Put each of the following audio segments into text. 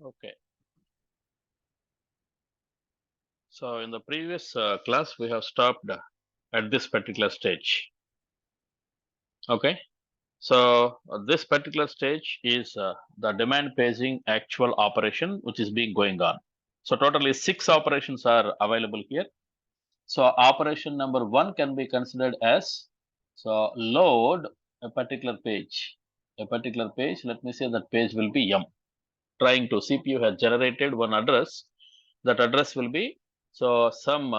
Okay. So in the previous class, we have stopped at this particular stage. Okay. So this particular stage is the demand paging actual operation, which is being going on. So totally 6 operations are available here. So operation number 1 can be considered as, so load a particular page. A particular page, let me say that page will be M. Trying to CPU has generated one address. That address will be, so some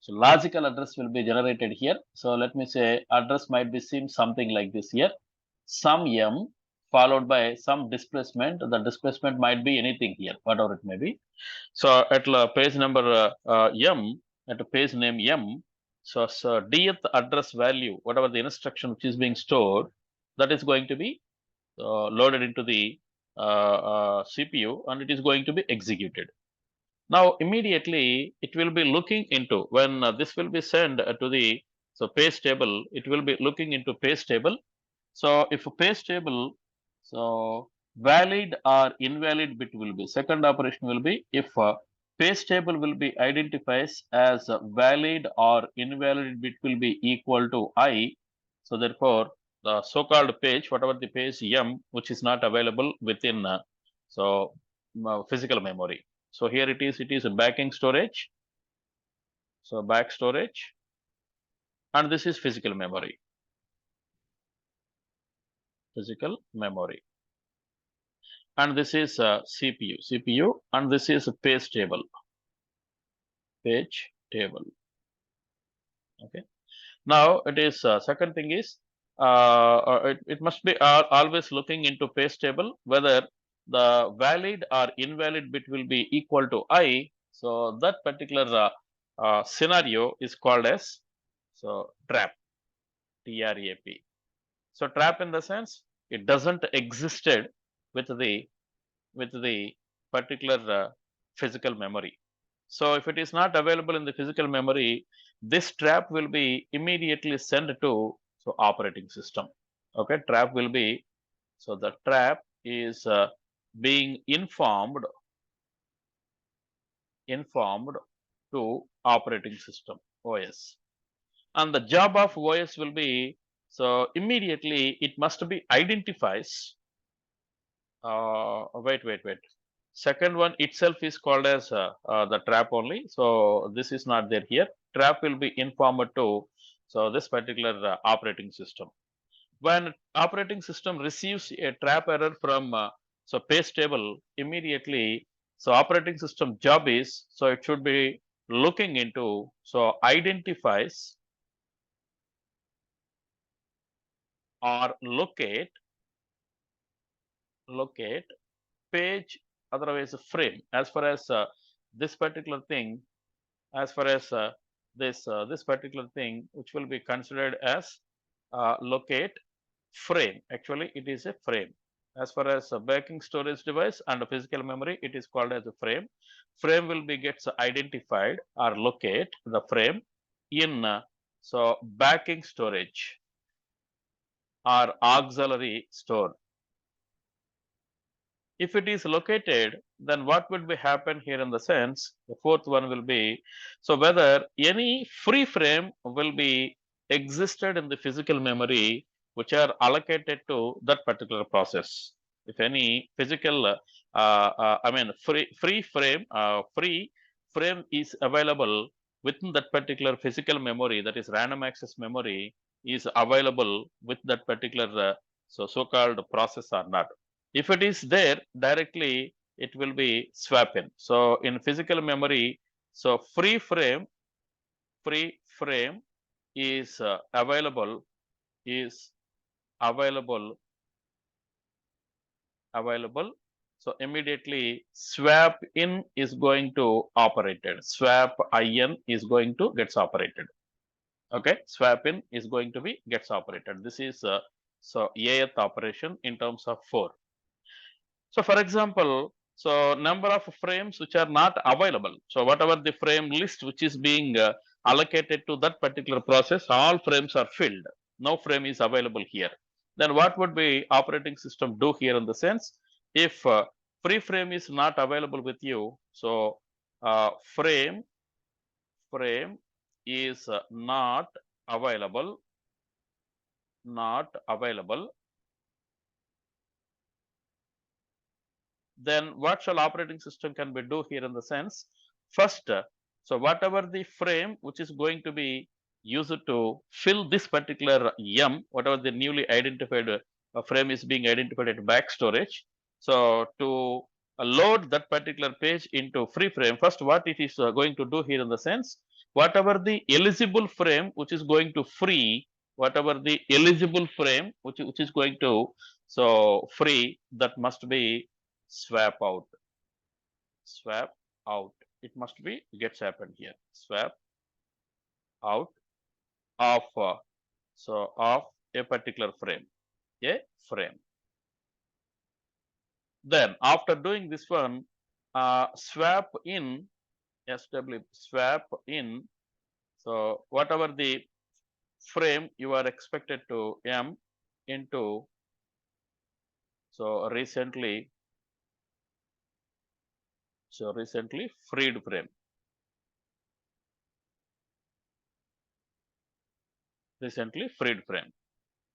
so logical address will be generated here. So let me say address might be seen something like this here. Some M followed by some displacement. The displacement might be anything here, whatever it may be. So at page number M, at a page name M, so dth address value, whatever the instruction which is being stored, that is going to be loaded into the CPU, and it is going to be executed. Now immediately it will be looking into, when this will be sent to the page table, it will be looking into page table. So if a page table, so valid or invalid bit will be, second operation will be, if page table will be identifies as a valid or invalid bit will be equal to I. So therefore the so-called page, whatever the page M, which is not available within physical memory. So here it is a backing storage. So back storage, and this is physical memory. Physical memory. And this is CPU, and this is a page table. Page table. Okay. Now it is second thing is it must be always looking into page table whether the valid or invalid bit will be equal to I. So that particular scenario is called as trap. TRAP. So trap in the sense it doesn't existed with the particular physical memory. So if it is not available in the physical memory, this trap will be immediately sent to operating system. Okay, trap will be, so the trap is being informed to operating system, OS. And the job of OS will be, so immediately it must be identifies wait. Second one itself is called as the trap only. So this is not there here. Trap will be informed to this particular operating system. When operating system receives a trap error from page table, immediately operating system job is, so it should be looking into, so identifies or locate page, otherwise frame. As far as this particular thing, as far as this particular thing, which will be considered as locate frame. Actually, it is a frame. As far as a backing storage device and a physical memory, it is called as a frame. Frame will be gets identified or locate the frame in backing storage or auxiliary store. If it is located, then what would be happen here in the sense, the fourth one will be, so whether any free frame will be existed in the physical memory which are allocated to that particular process. If any physical, free frame is available within that particular physical memory, that is random access memory, is available with that particular so-called process or not. If it is there directly, it will be swap in. So in physical memory, so free frame is available So immediately swap in is going to operated. Swap in is going to gets operated. Okay, swap in is going to be gets operated. This is Ath operation in terms of 4. So for example, so number of frames which are not available. So whatever the frame list which is being allocated to that particular process, all frames are filled. No frame is available here. Then what would be operating system do here in the sense? If free frame is not available with you. So frame is not available, then what shall operating system can be do here in the sense? First, so whatever the frame which is going to be used to fill this particular whatever the newly identified frame is being identified at back storage. So to load that particular page into free frame, first what it is going to do here in the sense, whatever the eligible frame which is going to free, whatever the eligible frame which is going to so free, that must be swap out. It must be gets happened here. Swap out of of a particular frame, a frame. Then after doing this one, swap in swap in. So whatever the frame you are expected to into so recently freed frame.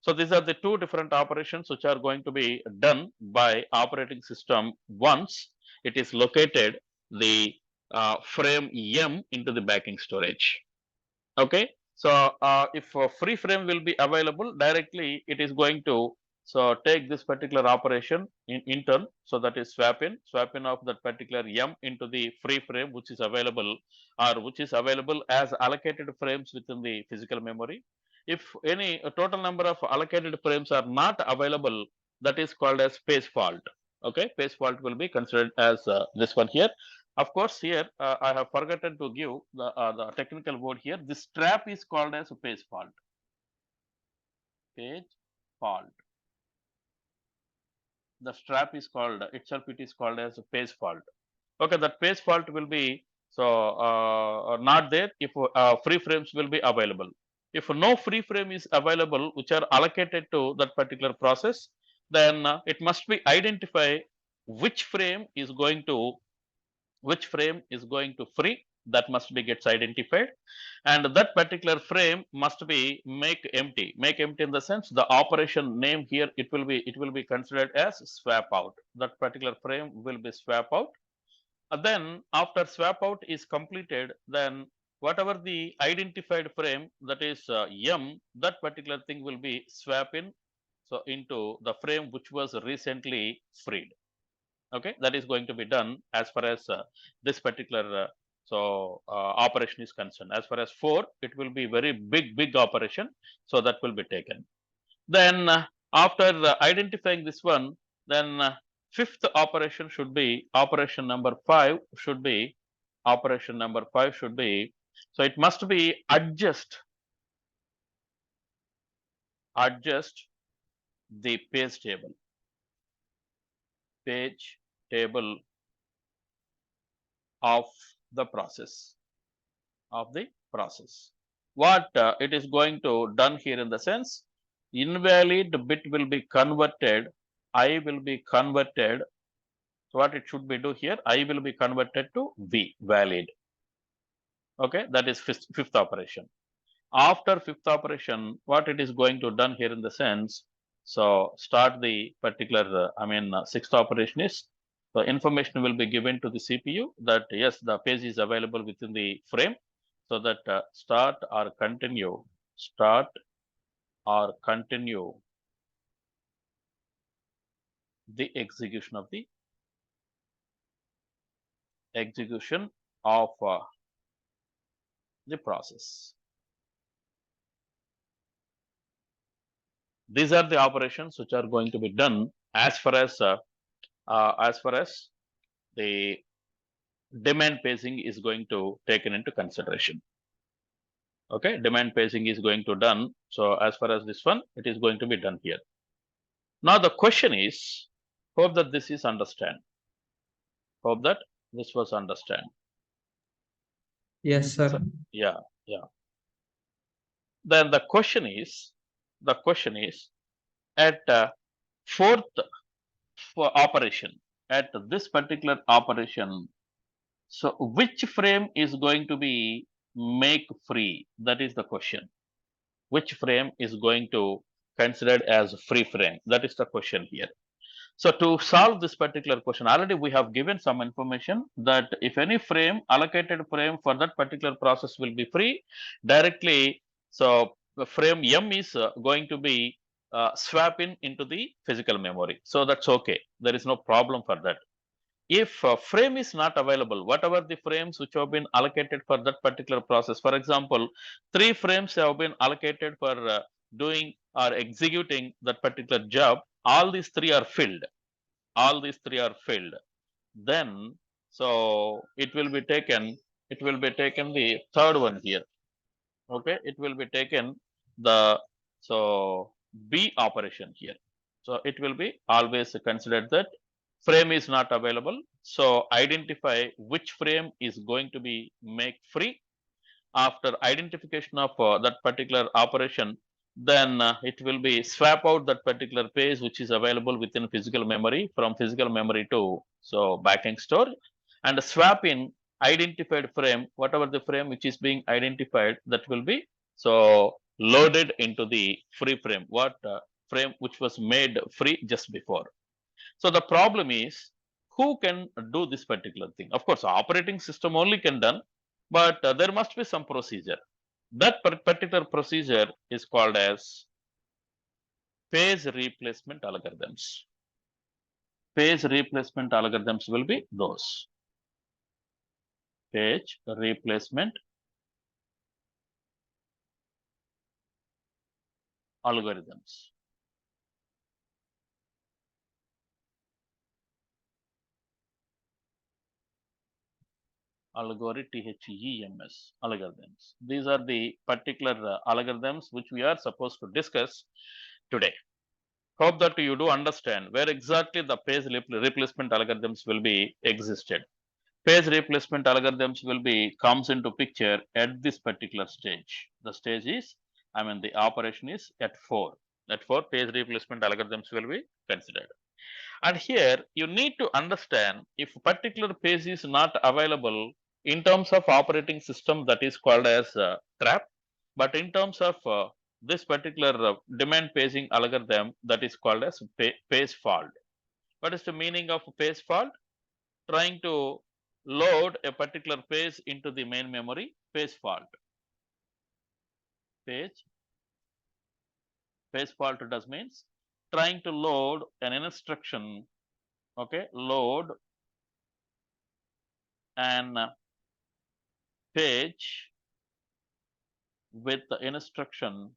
So these are the two different operations which are going to be done by operating system once it is located the frame M into the backing storage. Okay, so if free frame will be available directly, it is going to so take this particular operation in turn. So that is swap in of that particular M into the free frame which is available or which is available as allocated frames within the physical memory. If any total number of allocated frames are not available, that is called as page fault. Okay, page fault will be considered as this one here. Of course, here I have forgotten to give the technical word here. This trap is called as a page fault. Page fault. The strap is called itself. It is called as a page fault. Okay, that page fault will be so not there if free frames will be available. If no free frame is available, which are allocated to that particular process, then it must be identify which frame is going to free, that must be gets identified, and that particular frame must be make empty in the sense the operation name here it will be considered as swap out. That particular frame will be swap out. Then after swap out is completed, then whatever the identified frame, that is M, that particular thing will be swap in so into the frame which was recently freed. Okay, that is going to be done as far as this particular operation is concerned. As far as 4, it will be very big operation, so that will be taken. Then after identifying this one, then fifth operation should be operation number 5 should be so it must be adjust the page table of the process. What it is going to done here in the sense, invalid bit will be converted, I will be converted. So what it should be do here, I will be converted to V, valid. Okay, that is fifth operation. After fifth operation, what it is going to done here in the sense, so start the particular, sixth operation is, the information will be given to the CPU that yes, the page is available within the frame, so that start or continue the execution of the process. These are the operations which are going to be done as far as the demand paging is going to taken into consideration. Okay, demand paging is going to done. So as far as this one, it is going to be done here. Now the question is, hope that this is understand. Hope that this was understand. Yes, sir. So, yeah. Then the question is at fourth operation. at this particular operation, so which frame is going to be make free? That is the question. Which frame is going to considered as free frame? That is the question here. So to solve this particular question, already we have given some information that if any frame, allocated frame for that particular process will be free directly. So the frame M is going to be swap in into the physical memory. So that's okay. There is no problem for that. If a frame is not available, whatever the frames which have been allocated for that particular process, for example, 3 frames have been allocated for doing or executing that particular job, all these 3 are filled. All these 3 are filled. Then, so it will be taken the third one here. Okay, it will be taken the, so B operation here. So it will be always considered that frame is not available. So identify which frame is going to be make free. After identification of that particular operation, then it will be swap out that particular page which is available within physical memory from physical memory to so backing store, and swap in identified frame, whatever the frame which is being identified, that will be so loaded into the free frame, what frame which was made free just before. So the problem is, who can do this particular thing? Of course, operating system only can done, but there must be some procedure. That particular procedure is called as page replacement algorithms. Page replacement algorithms will be those. Page replacement algorithms. THEMS algorithms. These are the particular algorithms which we are supposed to discuss today. Hope that you do understand where exactly the page replacement algorithms will be existed. Page replacement algorithms will be comes into picture at this particular stage. The stage is, the operation is at 4. At 4, page replacement algorithms will be considered. And here you need to understand, if particular page is not available in terms of operating system, that is called as trap. But in terms of this particular demand paging algorithm, that is called as page fault. What is the meaning of page fault? Trying to load a particular page into the main memory, page fault. Page fault does means trying to load an instruction, okay, load an page with the instruction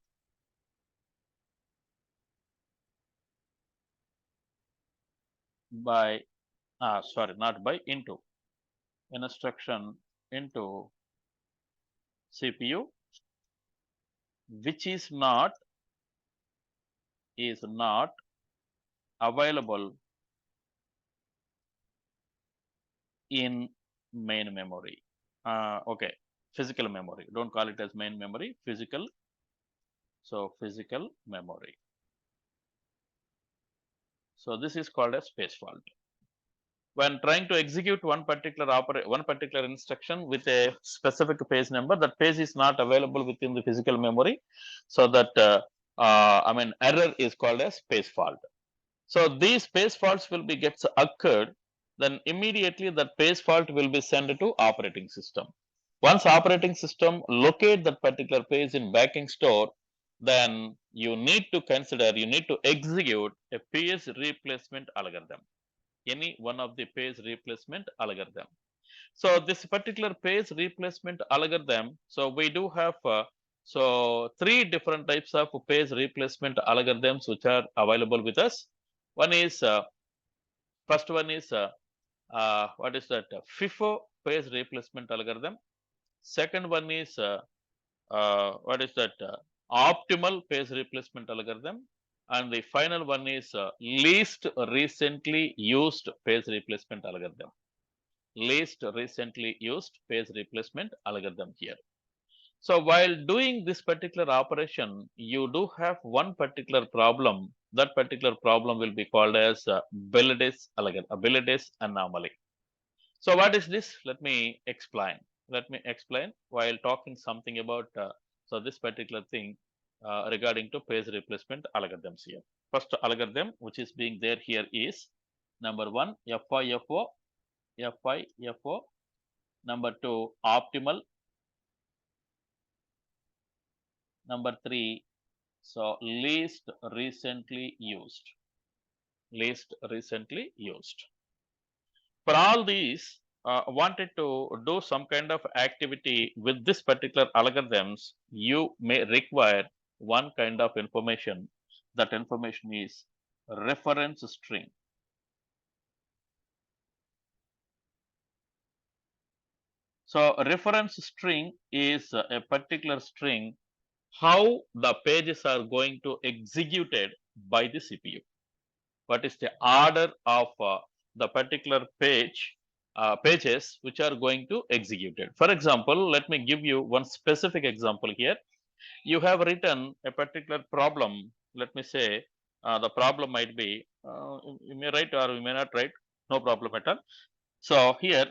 by, sorry, not by, into, instruction into CPU, which is not available in main memory. Okay, physical memory. Don't call it as main memory, physical. So physical memory. So this is called as page fault. When trying to execute one particular instruction with a specific page number, that page is not available within the physical memory. So that error is called as page fault. So these page faults will be gets occurred, then immediately that page fault will be sent to operating system. Once operating system locate that particular page in backing store, then you need to execute a page replacement algorithm. Any one of the page replacement algorithm. So this particular page replacement algorithm, so we do have so 3 different types of page replacement algorithms which are available with us. One is first one is what is that? FIFO page replacement algorithm. Second one is what is that? Optimal page replacement algorithm. And the final one is least recently used page replacement algorithm. Least recently used page replacement algorithm here. So while doing this particular operation, you do have one particular problem. That particular problem will be called as Billard's anomaly. So what is this? Let me explain. Let me explain while talking something about this particular thing regarding to page replacement algorithms here. First algorithm which is being there here is number one FIFO, FIFO. Number two optimal. Number three, so least recently used. Least recently used. For all these, wanted to do some kind of activity with this particular algorithms, you may require one kind of information. That information is reference string. So reference string is a particular string how the pages are going to executed by the CPU. What is the order of the particular pages which are going to executed. For example, let me give you one specific example here. You have written a particular problem. Let me say the problem might be, you may write or you may not write, no problem at all. So here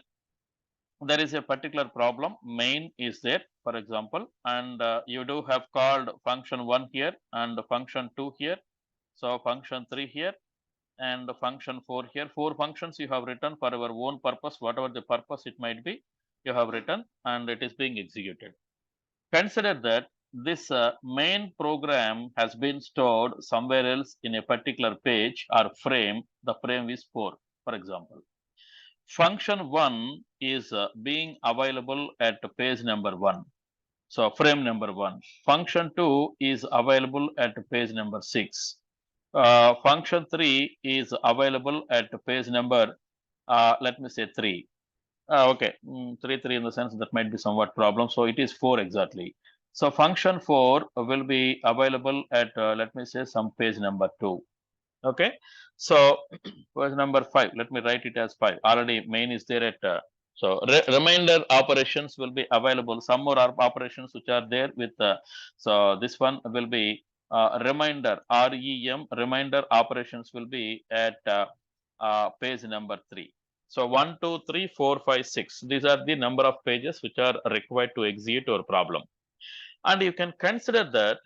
there is a particular problem, main is there, for example, and you do have called function 1 here and function 2 here. So function 3 here and function 4 here. 4 functions you have written for your own purpose, whatever the purpose it might be, you have written and it is being executed. Consider that this main program has been stored somewhere else in a particular page or frame. The frame is 4, for example. Function 1 is being available at page number 1. So frame number 1. Function 2 is available at page number 6. Function 3 is available at page number, let me say 3. Okay, 3 in the sense that might be somewhat problem. So it is 4 exactly. So function 4 will be available at, let me say some page number 2. Okay, so page number 5, let me write it as 5. Already main is there at, so reminder operations will be available. Some more operations which are there with, so this one will be reminder, reminder operations will be at page number 3. So 1, 2, 3, 4, 5, 6. These are the number of pages which are required to execute your problem. And you can consider that,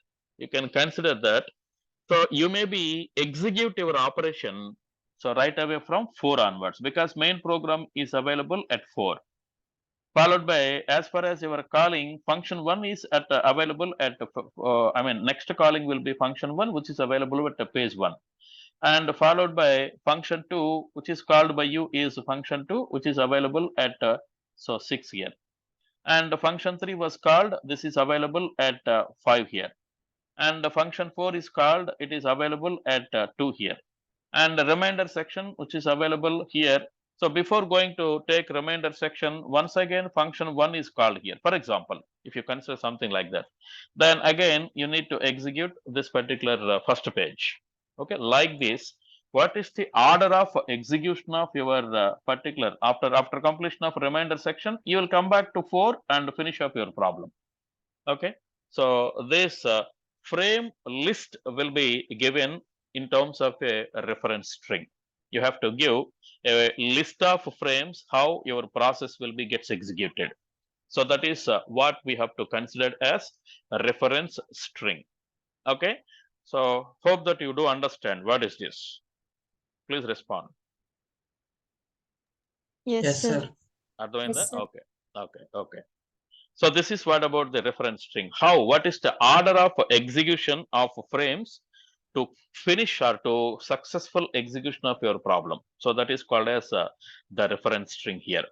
so you may be execute your operation so right away from 4 onwards because main program is available at 4. Followed by as far as your calling function 1 is at available at next calling will be function 1 which is available at page 1. And followed by function 2 which is called by you is function 2 which is available at so 6 here. And function 3 was called, this is available at 5 here. And the function 4 is called, it is available at 2 here. And the remainder section which is available here. So before going to take remainder section, once again function 1 is called here. For example, if you consider something like that, then again you need to execute this particular first page. Okay, like this. What is the order of execution of your particular after completion of remainder section? You will come back to 4 and finish up your problem. Okay, so this frame list will be given in terms of a reference string. You have to give a list of frames how your process will be gets executed. So that is what we have to consider as a reference string. Okay, so hope that you do understand what is this. Please respond. Yes, sir. Are doing Yes, that? sir. Okay. So this is what about the reference string. What is the order of execution of frames to finish or to successful execution of your problem. So that is called as the reference string here.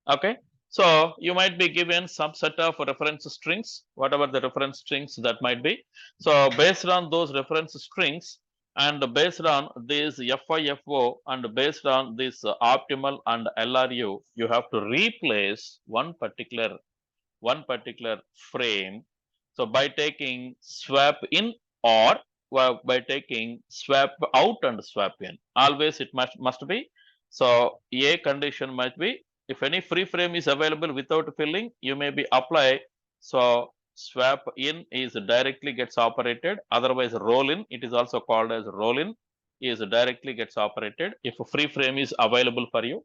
Okay. So you might be given some set of reference strings, whatever the reference strings that might be. So based on those reference strings and based on this FIFO and based on this optimal and LRU, you have to replace one particular frame. So by taking swap in or by taking swap out and swap in, always it must be. So a condition might be if any free frame is available without filling, you may be apply so swap in is directly gets operated. Otherwise, roll in, it is also called as roll in, is directly gets operated if a free frame is available for you.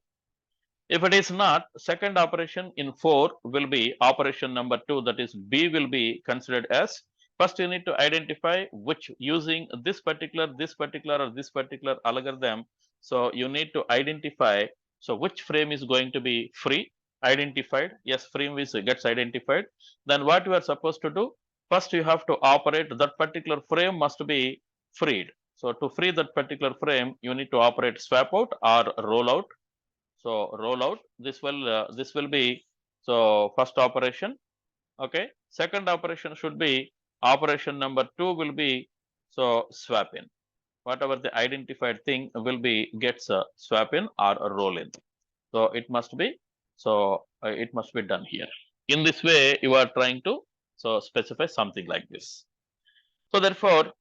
If it is not, second operation in 4 will be operation number 2, that is B will be considered as, first you need to identify which, using this particular or this particular algorithm. So you need to identify, so which frame is going to be free, identified. Yes, frame is gets identified. Then what you are supposed to do, first you have to operate that particular frame must be freed. So to free that particular frame, you need to operate swap out or roll out. So roll out, this will be, so first operation. Okay, second operation should be operation number 2 will be, so swap in. Whatever the identified thing will be gets swap in or roll in. So it must be, it must be done here. In this way, you are trying to so specify something like this. So therefore,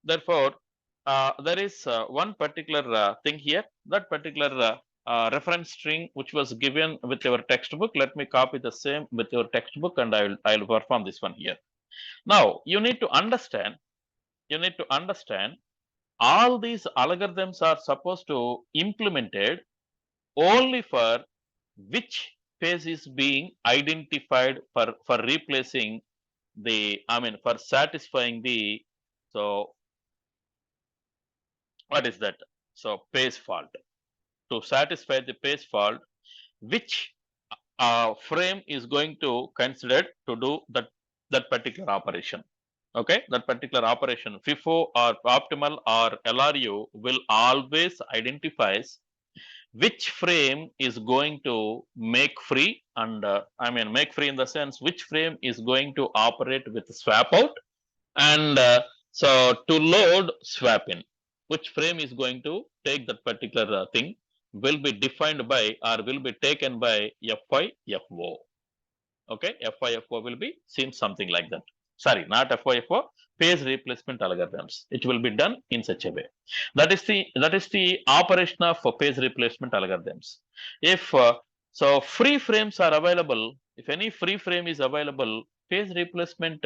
there is one particular thing here, that particular reference string which was given with your textbook. Let me copy the same with your textbook and I'll perform this one here. Now you need to understand, all these algorithms are supposed to implemented only for which phase is being identified for replacing the, I mean, for satisfying the, so what is that? So phase fault. To satisfy the phase fault, which frame is going to consider to do that particular operation. Okay, that particular operation, FIFO or optimal or LRU will always identifies which frame is going to make free, and I mean make free in the sense which frame is going to operate with swap out, and so to load swap in, which frame is going to take that particular thing will be defined by or will be taken by FIFO. Okay, FIFO will be seen something like that. Sorry, not FIFO, phase replacement algorithms. It will be done in such a way. That is the operation of phase replacement algorithms. If so, free frames are available. If any free frame is available, phase replacement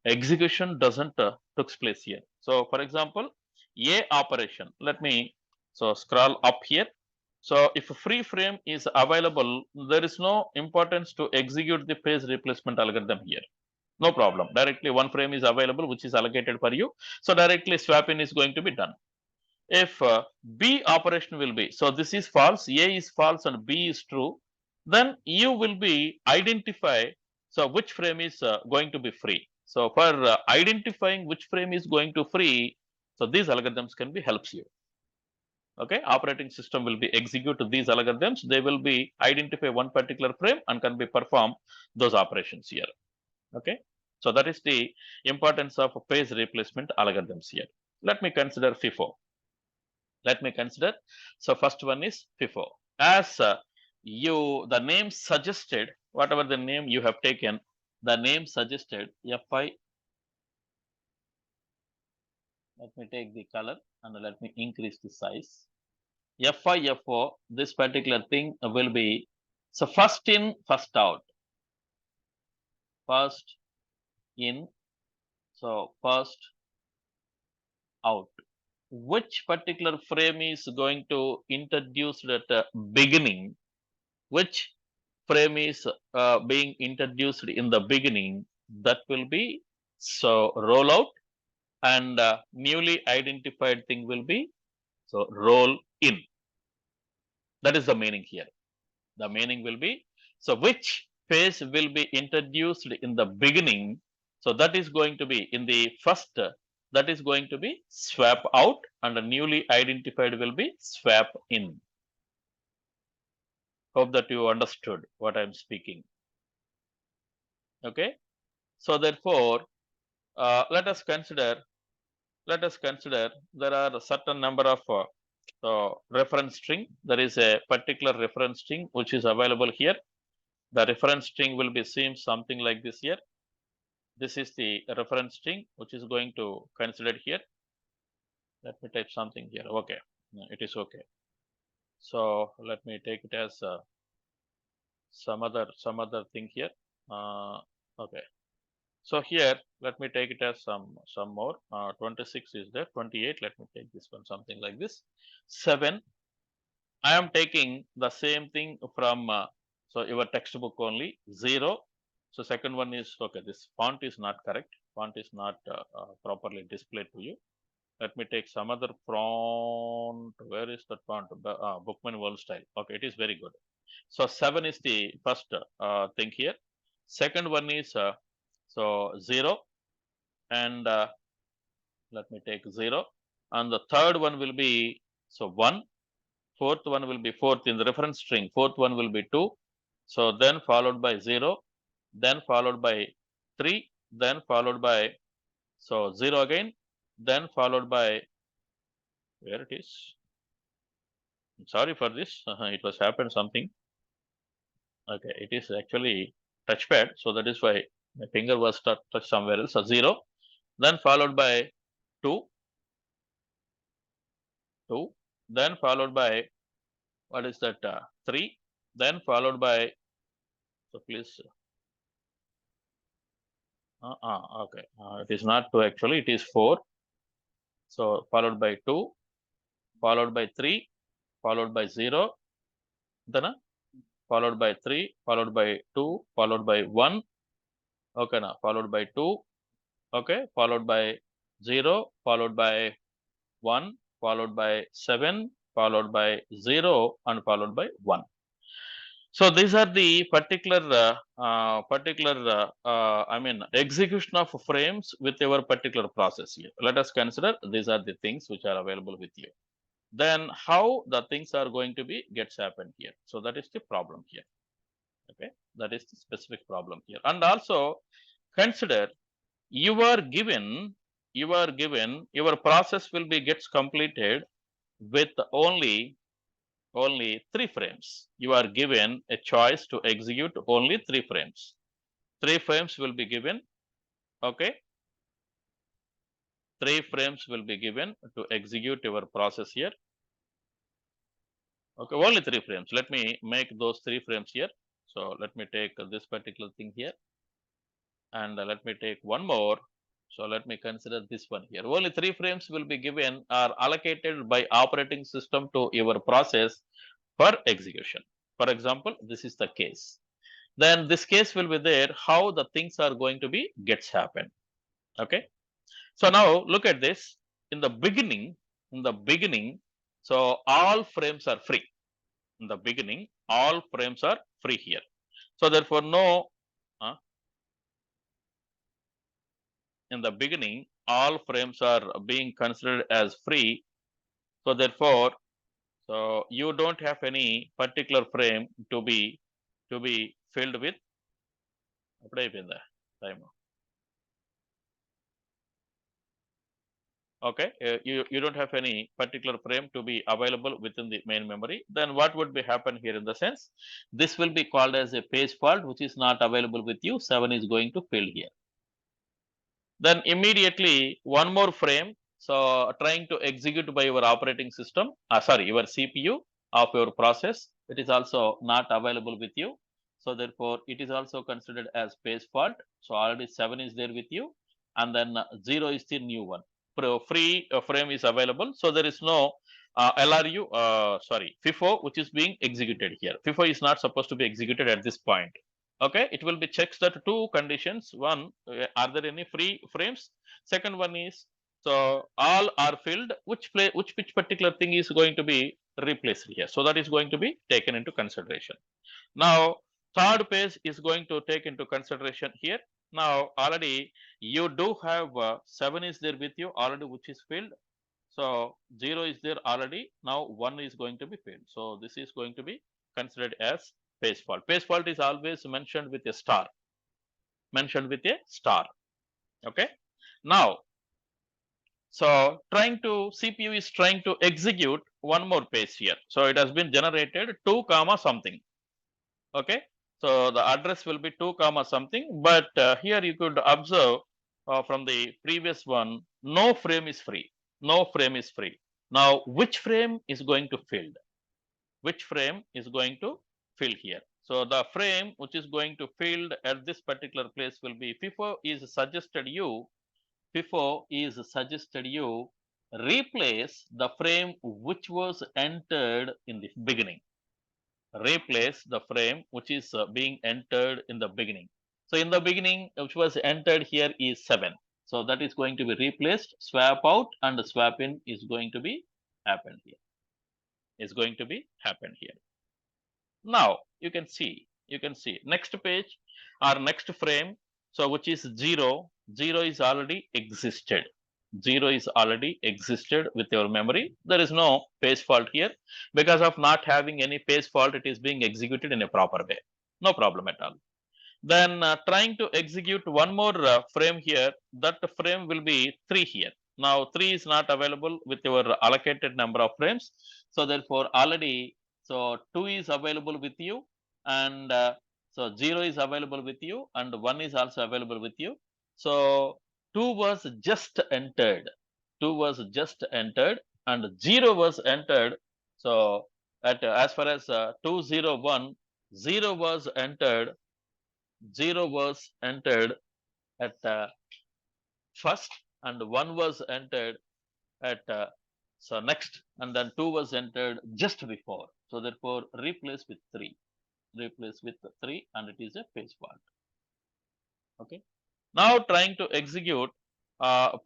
execution doesn't took place here. So, for example, A operation. Let me so scroll up here. So if a free frame is available, there is no importance to execute the phase replacement algorithm here. No problem. Directly one frame is available, which is allocated for you. So directly swap in is going to be done. If B operation will be, so this is false, A is false and B is true, then you will be identify, so which frame is going to be free. So for identifying which frame is going to free, so these algorithms can be helps you. Okay, operating system will be execute these algorithms. They will be identify one particular frame and can be perform those operations here. Okay, so that is the importance of phase replacement algorithms here. Let me consider FIFO. Let me consider. So first one is FIFO. As the name suggested, whatever the name you have taken, the name suggested FI. Let me take the color and let me increase the size. FIFO, this particular thing will be, so first in, first out. First in, so first out. Which particular frame is going to introduce at the beginning? Which frame is being introduced in the beginning? That will be, so roll out, and newly identified thing will be, so roll in. That is the meaning here. The meaning will be, so which phase will be introduced in the beginning, so that is going to be in the first, that is going to be swap out, and the newly identified will be swap in. Hope that you understood what I'm speaking. Okay, so therefore let us consider there are a certain number of reference string. There is a particular reference string which is available here. The reference string will be seen something like this here. This is the reference string which is going to consider here. Let me type something here. Okay, it is okay. So let me take it as some other thing here. Okay. So here, let me take it as some more. 26 is there. 28. Let me take this one, something like this. 7. I am taking the same thing from so your textbook only. 0. So second one is okay. This font is not correct. Font is not properly displayed to you. Let me take some other font. Where is that font? Bookman World Style. Okay, it is very good. So 7 is the first thing here. Second one is so 0, and let me take 0, and the third one will be so 1. Fourth one will be fourth in the reference string. Fourth one will be 2. So then followed by 0, then followed by 3, then followed by so 0 again, then followed by where it is. I'm sorry for this. It was happened something. Okay, it is actually touchpad, so that is why my finger was touched somewhere else. So 0, then followed by 2, 2, then followed by what is that 3, then followed by so please okay, it is not 2 actually, it is 4. So followed by 2, followed by 3, followed by 0, then followed by 3, followed by 2, followed by 1. Okay, now followed by 2. Okay, followed by 0, followed by 1, followed by 7, followed by 0, and followed by 1. So these are the I mean, execution of frames with your particular process here. Let us consider these are the things which are available with you. Then how the things are going to be gets happen here. So that is the problem here. Okay, that is the specific problem here. And also consider you are given your process will be gets completed with only 3 frames. You are given a choice to execute only 3 frames. 3 frames will be given. Okay. 3 frames will be given to execute your process here. Okay, only 3 frames. Let me make those 3 frames here. So let me take this particular thing here. And let me take one more. So let me consider this one here. Only 3 frames will be given or allocated by operating system to your process for execution. For example, this is the case. Then this case will be there, how the things are going to be gets happen. Okay. So now look at this. In the beginning, so all frames are free. In the beginning, all frames are free here. So therefore, no, in the beginning, all frames are being considered as free. So therefore, so you don't have any particular frame to be filled with. Okay, you don't have any particular frame to be available within the main memory. Then what would be happen here in the sense, this will be called as a page fault, which is not available with you. 7 is going to fill here. Then immediately one more frame, so trying to execute by your operating system, sorry, your CPU of your process, it is also not available with you. So therefore, it is also considered as page fault. So already 7 is there with you, and then 0 is the new one. Free frame is available. So there is no LRU, sorry, FIFO, which is being executed here. FIFO is not supposed to be executed at this point. Okay, it will be checks that 2 conditions. One, are there any free frames? Second one is, so all are filled, which particular thing is going to be replaced here. So that is going to be taken into consideration. Now, third page is going to take into consideration here. Now, already you do have 7 is there with you already, which is filled. So 0 is there already. Now 1 is going to be filled. So this is going to be considered as page fault. Page fault is always mentioned with a star. Okay. Now, so CPU is trying to execute one more page here. So it has been generated 2 comma something. Okay. So the address will be 2 comma something, but here you could observe from the previous one, no frame is free. No frame is free. Now, which frame is going to fill? Which frame is going to fill here? So the frame which is going to filled at this particular place will be FIFO is suggested you replace the frame which was entered in the beginning. Replace the frame which is being entered in the beginning. So in the beginning, which was entered here is 7. So that is going to be replaced. Swap out and swap in is going to be happen here. Is going to be happen here. Now you can see next page or next frame. So which is 0. 0 is already existed. 0 is already existed with your memory. There is no page fault here. Because of not having any page fault, it is being executed in a proper way. No problem at all. Then trying to execute one more frame here, that frame will be 3 here. Now 3 is not available with your allocated number of frames. So therefore already, so 2 is available with you, and so 0 is available with you, and 1 is also available with you. So 2 was just entered. 2 was just entered and 0 was entered. So at as far as 201, 0 was entered. 0 was entered at first and 1 was entered at so next, and then 2 was entered just before. So therefore replace with 3, and it is a page fault. Okay. Now trying to execute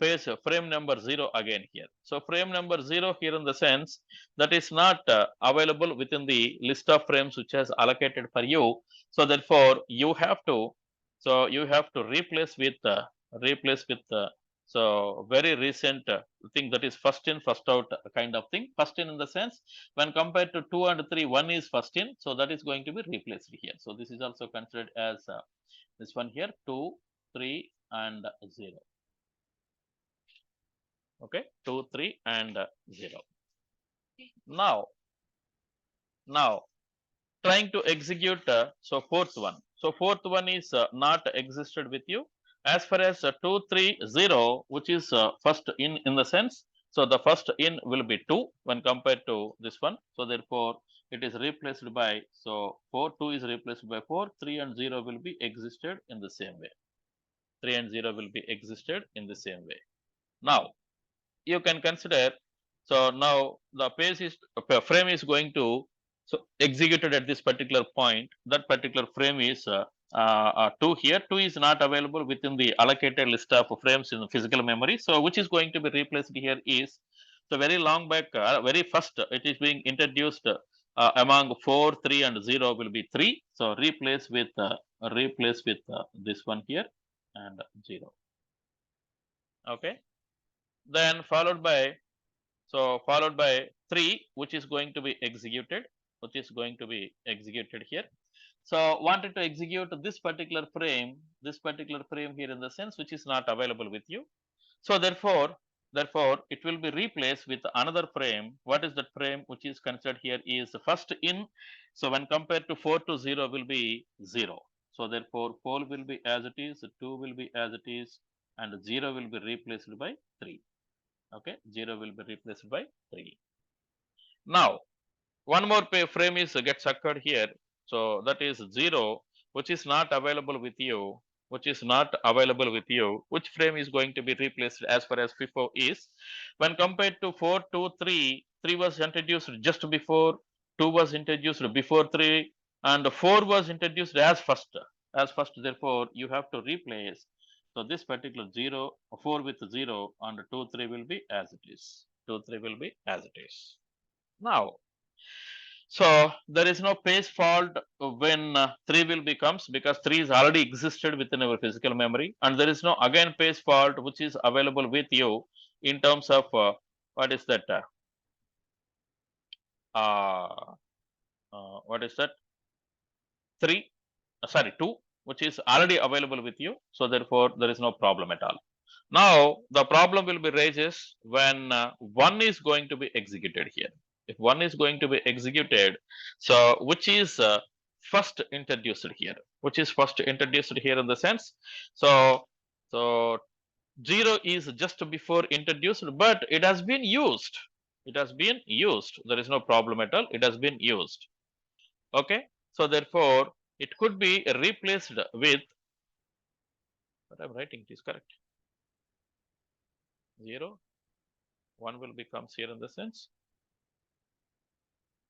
page frame number 0 again here. So frame number 0 here in the sense that is not available within the list of frames which has allocated for you. So therefore you have to replace with so very recent thing, that is first in first out kind of thing. First in the sense, when compared to 2 and 3, 1 is first in, so that is going to be replaced here. So this is also considered as this one here, 2, 3 and 0. Okay, 2, 3 and 0. Now trying to execute so fourth one. So fourth one is not existed with you. As far as 2, 3, 0, which is first in the sense, so the first in will be 2 when compared to this one. So therefore it is replaced by, so 4, 2 is replaced by 4, 3 and 0 will be existed in the same way. 3 and 0 will be existed in the same way. Now you can consider, so now the page is frame is going to so executed at this particular point. That particular frame is 2 here. 2 is not available within the allocated list of frames in the physical memory. So which is going to be replaced here is, so very long back, very first it is being introduced among 4, 3 and 0 will be 3. So replace with this one here and 0. Okay. Then followed by 3, which is going to be executed, here. So wanted to execute this particular frame here in the sense which is not available with you. So therefore it will be replaced with another frame. What is that frame which is considered here is first in. So when compared to 4 to 0 will be 0. So therefore 4 will be as it is, 2 will be as it is, and 0 will be replaced by 3. Okay, 0 will be replaced by 3. Now one more frame is gets occurred here. So that is 0, which is not available with you. Which frame is going to be replaced as far as FIFO is? When compared to 4, 2, 3, 3 was introduced just before, 2 was introduced before 3, and 4 was introduced as first. Therefore you have to replace. So this particular 0, 4 with 0, and 2, 3 will be as it is. Now, so there is no page fault when 3 will becomes, because 3 is already existed within our physical memory, and there is no again page fault which is available with you in terms of what is that? Uh, what is that? 3, sorry, 2, which is already available with you. So therefore there is no problem at all. Now the problem will be raises when 1 is going to be executed here. If 1 is going to be executed, so which is first introduced here? In the sense, so 0 is just before introduced, but it has been used. There is no problem at all. It has been used. Okay. So therefore, it could be replaced with what I'm writing. It is correct. 0, 1 will becomes here in the sense.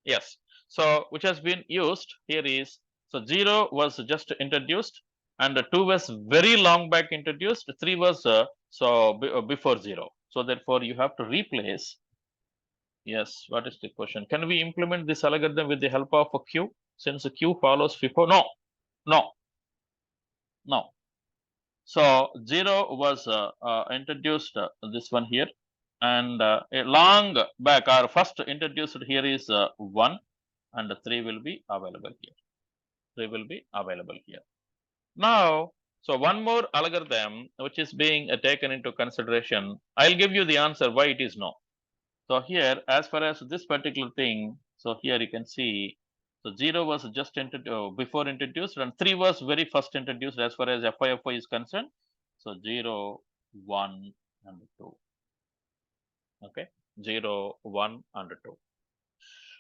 Yes. So which has been used here is, so 0 was just introduced and 2 was very long back introduced, 3 was before 0. So therefore you have to replace. Yes, what is the question? Can we implement this algorithm with the help of a Q, since a Q follows FIFO? No, no, no. So 0 was introduced, this one here, and a long back, or first introduced here is 1, and 3 will be available here. 3 will be available here. Now, so one more algorithm which is being taken into consideration. I'll give you the answer why it is no. So here, as far as this particular thing, so here you can see, so 0 was just before introduced, and 3 was very first introduced as far as FIFO is concerned. So 0, 1, and 2. Okay, 0, 1, and 2.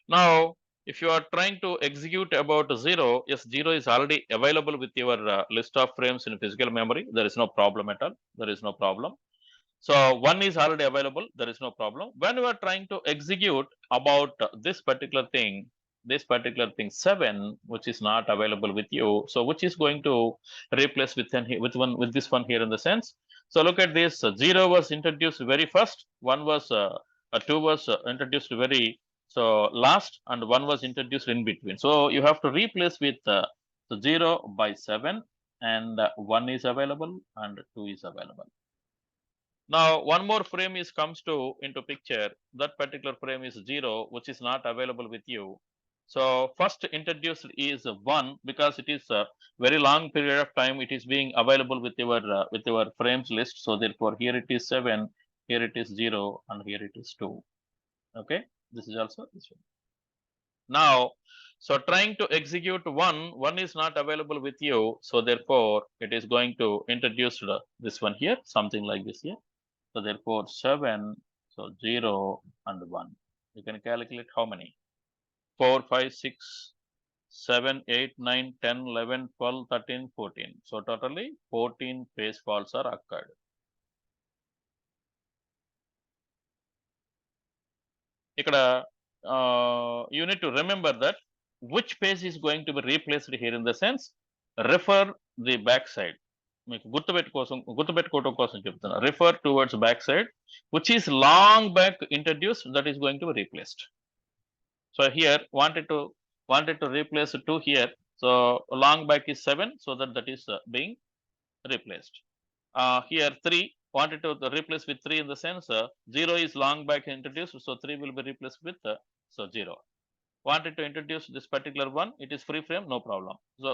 Now, if you are trying to execute about 0, yes, 0 is already available with your list of frames in physical memory. There is no problem at all. There is no problem. So 1 is already available. There is no problem. When you are trying to execute about this particular thing, 7, which is not available with you. So which is going to replace with this one here in the sense. So look at this. 0 was introduced very first. 2 was introduced very last, and 1 was introduced in between. So you have to replace with 0 by 7, and 1 is available and 2 is available. Now, one more frame is comes to into picture. That particular frame is 0, which is not available with you. So first introduced is 1, because it is a very long period of time. It is being available with your frames list. So therefore, here it is 7, here it is 0, and here it is 2. Okay, this is also this one. Now, so trying to execute 1 is not available with you. So therefore, it is going to introduce this one here, something like this here. So therefore 7, so 0 and 1. You can calculate how many? 4, 5, 6, 7, 8, 9, 10, 11, 12, 13, 14. So totally 14 phase faults are occurred. Ikkada, you need to remember that which page is going to be replaced here, in the sense, refer the back side. మీకు గుర్తుపెట్టుకోవడం కోసం చెప్తున్నా. Refer towards back side, which is long back introduced, that is going to be replaced. So here wanted to replace 2 here. So long back is 7, so that is being replaced. Here 3 wanted to replace with 3, in the sense 0 is long back introduced, so 3 will be replaced with 0. Wanted to introduce this particular one, it is free frame, no problem. So